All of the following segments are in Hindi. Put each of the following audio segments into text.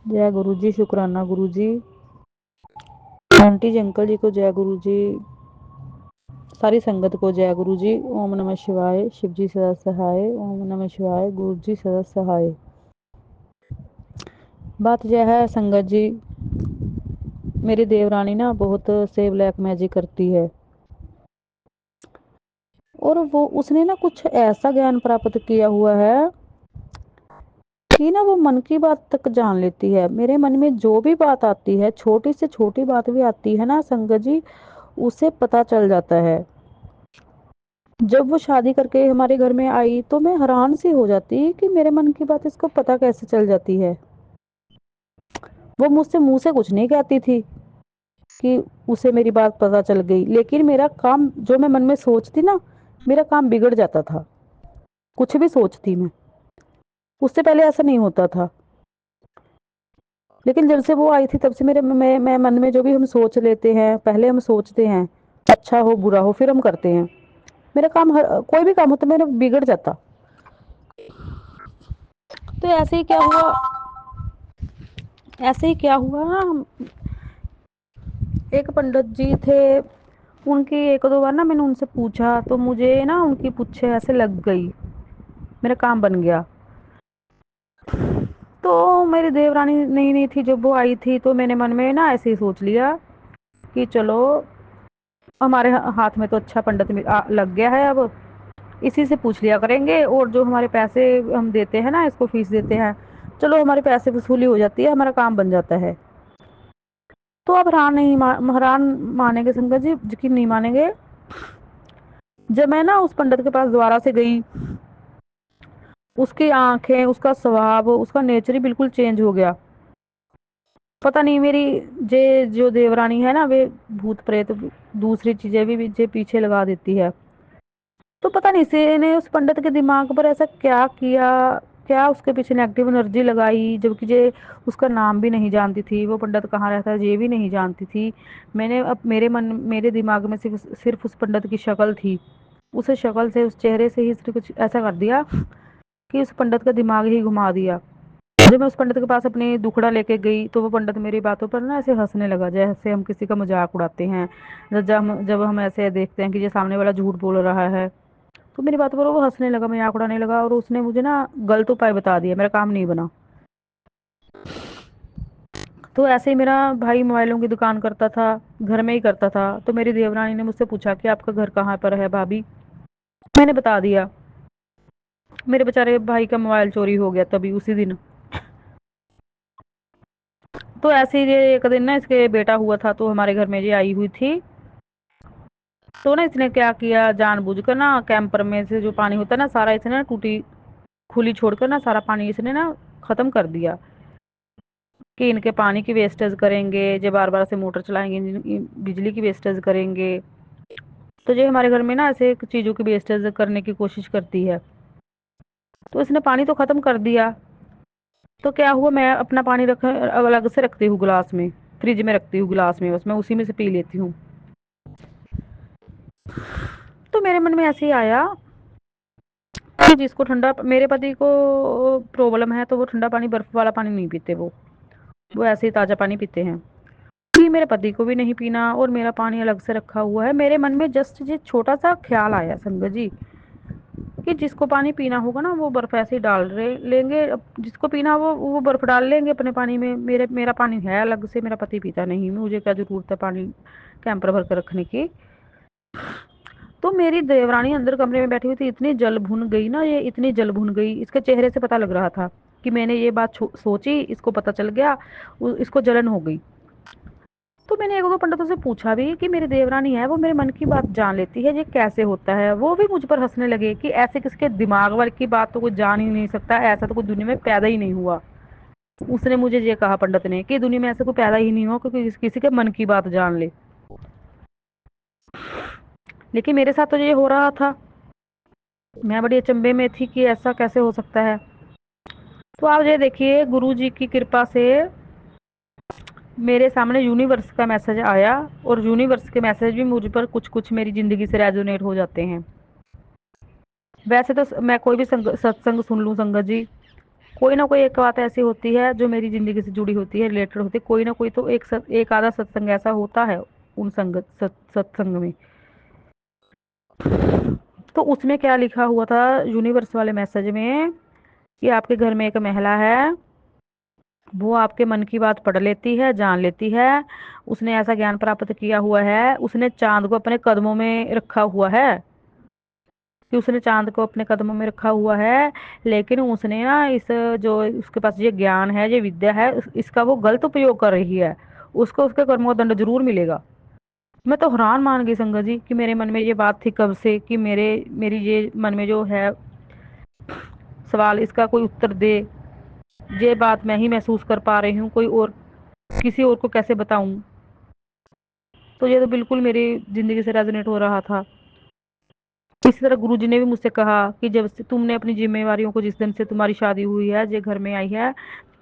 जय गुरु जी, शुक्राना गुरु जी। आंटी जी अंकल जी को जय गुरु जी, सारी संगत को जय गुरु जी। ओम नमः शिवाय। शिव जी सदा सहाय। ओम नमः शिवाय। गुरु जी सदा सहाय। बात यह है संगत जी, मेरी देवरानी ना बहुत से ब्लैक मैजिक करती है और वो उसने ना कुछ ऐसा ज्ञान प्राप्त किया हुआ है कि ना वो मन की बात तक जान लेती है। मेरे मन में जो भी बात आती है, छोटी से छोटी बात भी आती है ना संगत जी, उसे पता चल जाता है। जब वो शादी करके हमारे घर में आई तो मैं हैरान सी हो जाती कि मेरे मन की बात इसको पता कैसे चल जाती है। वो मुझसे मुंह से कुछ नहीं कहती थी कि उसे मेरी बात पता चल गई, लेकिन मेरा काम जो मैं मन में सोचती ना, मेरा काम बिगड़ जाता था। कुछ भी सोचती मैं, उससे पहले ऐसा नहीं होता था। लेकिन जब से वो आई थी तब से मेरे मैं मन में जो भी हम सोच लेते हैं, पहले हम सोचते हैं अच्छा हो बुरा हो फिर हम करते हैं। मेरा काम कोई भी काम होता मेरा बिगड़ जाता। तो ऐसे ही क्या हुआ ना, एक पंडित जी थे, उनकी एक दो बार ना मैंने उनसे पूछा तो मुझे ना उनकी पूछे ऐसे लग गई, मेरा काम बन गया। तो मेरी देवरानी नई नई थी जब वो आई थी, तो मैंने मन में ना ऐसे ही सोच लिया कि चलो हमारे हाथ में तो अच्छा पंडित लग गया है, अब इसी से पूछ लिया करेंगे। और जो हमारे पैसे हम देते हैं ना, इसको फीस देते हैं, चलो हमारे पैसे वसूली हो जाती है, हमारा काम बन जाता है। तो आप हैरान मानेंगे संगत जी, यकीन नहीं मानेंगे, जब मैं ना उस पंडित के पास दोबारा से गई, उसकी आंखें, उसका स्वभाव, उसका नेचर ही बिल्कुल चेंज हो गया। पता नहीं मेरी जे जो देवरानी है ना, वे भूत प्रेत दूसरी चीजें भी जे पीछे लगा देती है। तो पता नहीं से ने उस पंडित के दिमाग पर ऐसा क्या किया, क्या उसके पीछे नेगेटिव एनर्जी लगाई, जबकि जे उसका नाम भी नहीं जानती थी, वो पंडित कहाँ रहता है ये भी नहीं जानती थी। मैंने अब मेरे दिमाग में सिर्फ सिर्फ उस पंडित की शक्ल थी, उस शक्ल से, उस चेहरे से ही उसने कुछ ऐसा कर दिया कि उस पंडित का दिमाग ही घुमा दिया। जब मैं उस पंडित के पास अपनी दुखड़ा लेके गई तो वो पंडित मेरी बातों पर ना ऐसे हंसने लगा, जैसे हम किसी का मजाक उड़ाते हैं। जब हम ऐसे देखते हैं कि ये सामने वाला झूठ बोल रहा है, तो मेरी बातों पर वो हंसने लगा, मजाक उड़ाने लगा, और उसने मुझे ना गलत उपाय बता दिया, मेरा काम नहीं बना। तो ऐसे ही मेरा भाई मोबाइलों की दुकान करता था, घर में ही करता था। तो मेरी देवरानी ने मुझसे पूछा कि आपका घर कहाँ पर है भाभी। मैंने बता दिया। मेरे बेचारे भाई का मोबाइल चोरी हो गया तभी उसी दिन। तो ऐसे ही ये एक दिन ना इसके बेटा हुआ था, तो हमारे घर में ये आई हुई थी। तो ना इसने क्या किया, जानबूझकर ना कैंपर में से जो पानी होता है ना, सारा इसने ना टूटी खुली छोड़कर ना सारा पानी इसने ना खत्म कर दिया कि इनके पानी की वेस्टेज करेंगे, जो बार बार से मोटर चलाएंगे, बिजली की वेस्टेज करेंगे। तो जो हमारे घर में ना ऐसे चीज़ों की वेस्टेज करने की कोशिश करती है, तो इसने पानी तो खत्म कर दिया। तो क्या हुआ, मैं अपना पानी रख अलग से रखती हूँ गिलास में, फ्रिज में रखती हूँ गिलास में, बस मैं उसी में से पी लेती हूँ। तो मेरे मन में ऐसे ही आया कि जिसको ठंडा, मेरे पति को प्रॉब्लम है तो वो ठंडा पानी, बर्फ वाला पानी नहीं पीते, वो ऐसे ही ताज़ा पानी पीते हैं। कि मेरे पति को भी नहीं पीना और मेरा पानी अलग से रखा हुआ है। मेरे मन में जस्ट ये छोटा सा ख्याल आया संगत जी कि जिसको पानी पीना होगा ना वो बर्फ ऐसे ही डाल रहे लेंगे, जिसको पीना वो बर्फ डाल लेंगे अपने पानी में। मेरा पानी है अलग से, मेरा पति पीता नहीं, मुझे क्या जरूरत है पानी कैंपर भर कर रखने की। तो मेरी देवरानी अंदर कमरे में बैठी हुई थी, इतनी जल भुन गई ना, ये इतनी जल भुन गई, इसके चेहरे से पता लग रहा था कि मैंने ये बात सोची, इसको पता चल गया, इसको जलन हो गई। तो मैंने एक दो पंडितों से पूछा भी कि मेरी देवरानी है, वो मेरे मन की बात जान लेती है, ये कैसे होता है। वो भी मुझ पर हंसने लगे कि ऐसे किसके दिमाग वाले की बात तो कोई जान ही नहीं सकता, ऐसा तो कोई दुनिया में पैदा ही नहीं हुआ। उसने मुझे ये कहा पंडित ने कि दुनिया में ऐसा कोई पैदा ही नहीं हुआ क्योंकि किसी के मन की बात जान ले। लेकिन मेरे साथ तो ये हो रहा था, मैं बड़ी अचंभे में थी कि ऐसा कैसे हो सकता है। तो आप ये देखिए, गुरु जी की कृपा से मेरे सामने यूनिवर्स का मैसेज आया, और यूनिवर्स के मैसेज भी मुझ पर कुछ कुछ मेरी ज़िंदगी से रेजोनेट हो जाते हैं। वैसे तो मैं कोई भी सत्संग सुन लूँ संगत जी, कोई ना कोई एक बात ऐसी होती है जो मेरी ज़िंदगी से जुड़ी होती है, रिलेटेड होती है। कोई ना कोई तो एक आधा सत्संग ऐसा होता है उन सत्संग में। तो उसमें क्या लिखा हुआ था यूनिवर्स वाले मैसेज में, कि आपके घर में एक महिला है, वो आपके मन की बात पढ़ लेती है, जान लेती है। उसने ऐसा ज्ञान प्राप्त किया हुआ है, उसने चाँद को अपने कदमों में रखा हुआ है, कि उसने चाँद को अपने कदमों में रखा हुआ है। लेकिन उसने ना इस जो उसके पास ये ज्ञान है, ये विद्या है, इसका वो गलत उपयोग कर रही है। उसको उसके कर्मों का दंड ज़रूर मिलेगा। मैं तो हैरान मान गई संगत जी, कि मेरे मन में ये बात थी कब से, कि मेरी ये मन में जो है सवाल, इसका कोई उत्तर दे। ये बात मैं ही महसूस कर पा रही हूँ, कोई और किसी और को कैसे बताऊँ? तो ये तो बिल्कुल मेरी ज़िंदगी से रेजोनेट हो रहा था। इसी तरह गुरुजी ने भी मुझसे कहा कि जब से तुमने अपनी जिम्मेवारियों को, जिस दिन से तुम्हारी शादी हुई है, ये घर में आई है,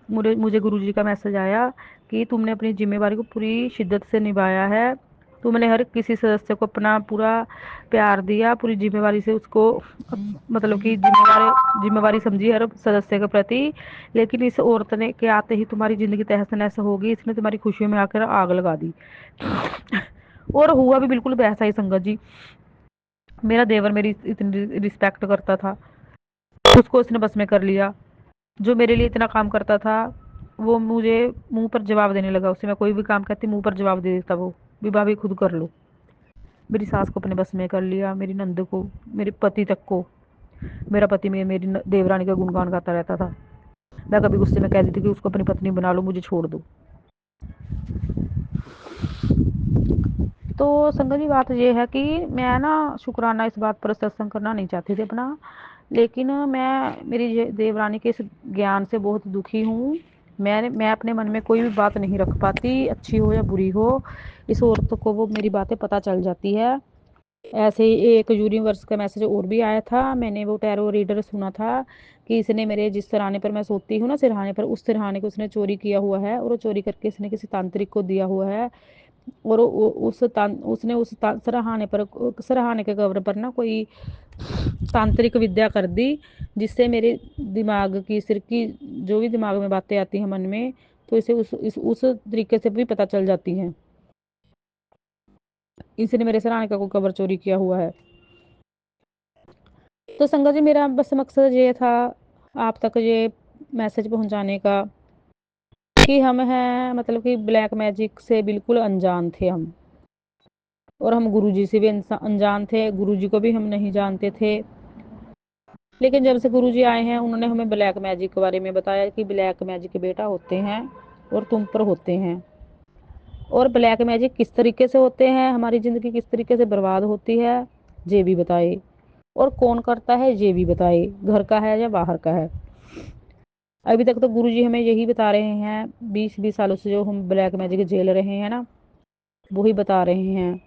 मुझे गुरुजी का मैसेज आया कि तुमने अपनी जिम्मेवारी को पूरी शिद्दत से निभाया है। तुमने हर किसी सदस्य को अपना पूरा प्यार दिया, पूरी जिम्मेवारी से उसको मतलब कि जिम्मेवारी समझी हर सदस्य के प्रति। लेकिन इस औरत ने के आते ही तुम्हारी ज़िंदगी तहस नहस होगी, इसने तुम्हारी खुशियों में आकर आग लगा दी। और हुआ भी बिल्कुल वैसा ही संगत जी। मेरा देवर मेरी इतनी रिस्पेक्ट करता था, उसको उसने बस में कर लिया। जो मेरे लिए इतना काम करता था, वो मुझे मुंह पर जवाब देने लगा। उससे मैं कोई भी काम कहती, मुंह पर जवाब दे देता वो, भी भाभी खुद कर लो। मेरी सास को अपने बस में कर लिया, मेरी नंद को, मेरे पति तक को। मेरा पति मेरी देवरानी का गुणगान गाता रहता था। मैं कभी गुस्से में कह देती कि उसको अपनी पत्नी बना लो, मुझे छोड़ दो। तो संगत जी बात ये है कि मैं ना शुक्राना इस बात पर सत्संग करना नहीं चाहती थी अपना, लेकिन मैं मेरी देवरानी के इस ज्ञान से बहुत दुखी हूँ। मैं अपने मन में कोई भी बात नहीं रख पाती, अच्छी हो या बुरी हो। इस औरत को वो मेरी बातें पता चल जाती है। ऐसे ही एक यूनिवर्स का मैसेज और भी आया था। मैंने वो टैरो रीडर सुना था कि इसने मेरे जिस सिरहाने पर मैं सोती हूँ ना, सिरहाने पर, उस सिरहाने को उसने चोरी किया हुआ है, और वो चोरी करके इसने किसी तांत्रिक को दिया हुआ है। और उसने सराहाने के कवर पर ना कोई तांत्रिक विद्या कर दी, जिससे मेरे दिमाग की, सिर की, जो भी दिमाग में बातें आती हैं मन में, तो इसे उस तरीके से भी पता चल जाती हैं। इसने मेरे सराहाने का कोई कवर चोरी किया हुआ है। तो संगत जी मेरा बस मकसद ये था आप तक ये मैसेज पहुंचाने का, कि हम हैं मतलब कि ब्लैक मैजिक से बिल्कुल अनजान थे हम, और हम गुरुजी से भी अनजान थे, गुरुजी को भी हम नहीं जानते थे। लेकिन जब से गुरुजी आए हैं, उन्होंने हमें ब्लैक मैजिक के बारे में बताया कि ब्लैक मैजिक बेटा होते हैं और तुम पर होते हैं। और ब्लैक मैजिक किस तरीके से होते हैं, हमारी ज़िंदगी किस तरीके से बर्बाद होती है, ये भी बताए। और कौन करता है ये भी बताए, घर का है या बाहर का है। अभी तक तो गुरुजी हमें यही बता रहे हैं, 20-20 सालों से जो हम ब्लैक मैजिक झेल रहे हैं ना, वही बता रहे हैं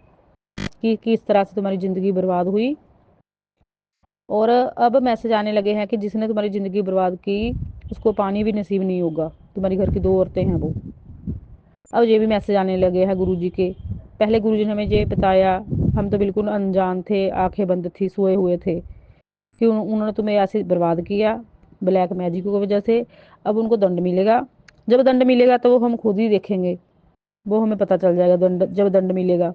कि किस तरह से तुम्हारी ज़िंदगी बर्बाद हुई। और अब मैसेज आने लगे हैं कि जिसने तुम्हारी ज़िंदगी बर्बाद की, उसको पानी भी नसीब नहीं होगा। तुम्हारी घर की 2 औरतें हैं वो। अब ये भी मैसेज आने लगे हैं गुरुजी के। पहले गुरुजी ने हमें ये बताया, हम तो बिल्कुल अनजान थे, आंखें बंद थी, सोए हुए थे, कि उन्होंने तुम्हें ऐसे बर्बाद किया ब्लैक मैजिक की वजह से। अब उनको दंड मिलेगा। जब दंड मिलेगा तो वो हम खुद ही देखेंगे, वो हमें पता चल जाएगा जब दंड मिलेगा।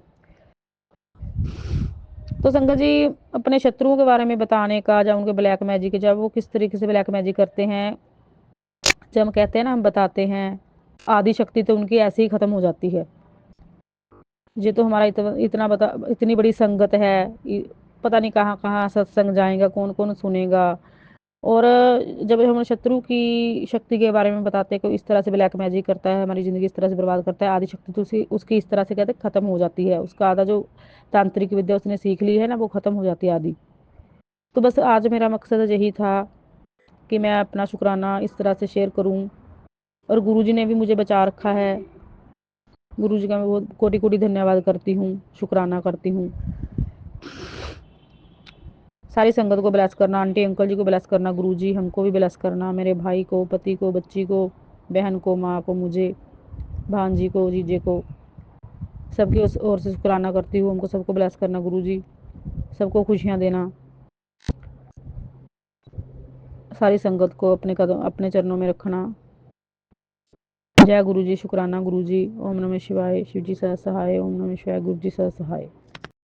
तो संगत जी अपने शत्रुओं के बारे में बताने का, जब उनके ब्लैक मैजिक, जब वो किस तरीके से ब्लैक मैजिक करते हैं, जब हम कहते हैं ना, हम बताते हैं, आदि शक्ति तो उनकी ऐसे ही खत्म हो जाती है। ये तो हमारा इतनी बड़ी संगत है, पता नहीं कहाँ कहाँ सत्संग जाएगा, कौन कौन सुनेगा। और जब हम शत्रु की शक्ति के बारे में बताते हैं कि इस तरह से ब्लैक मैजिक करता है, हमारी ज़िंदगी इस तरह से बर्बाद करता है, आदि शक्ति तो उसकी इस तरह से कहते हैं ख़त्म हो जाती है। उसका आधा जो तांत्रिक विद्या उसने सीख ली है ना, वो ख़त्म हो जाती है आदि। तो बस आज मेरा मकसद यही था कि मैं अपना शुक्राना इस तरह से शेयर करूं। और गुरुजी ने भी मुझे बचा रखा है। गुरुजी का मैं बहुत कोटि कोटि धन्यवाद करती हूँ, शुक्राना करती हूँ। सारी संगत को ब्लेस करना, आंटी अंकल जी को ब्लेस करना, गुरुजी हमको भी ब्लेस करना, मेरे भाई को, पति को, बच्ची को, बहन को, माँ को, मुझे, भांजी को, जीजे को, सबकी ओर से शुक्राना करती हूँ। हमको सबको ब्लेस करना गुरुजी, सबको खुशियाँ देना। सारी संगत को अपने कदम अपने चरणों में रखना। जय गुरु जी, शुक्राना गुरु जी। ओम नमः शिवाय। शिव जी सह सहाय। ओम नमः शिवाय। गुरु जी सह सहाय।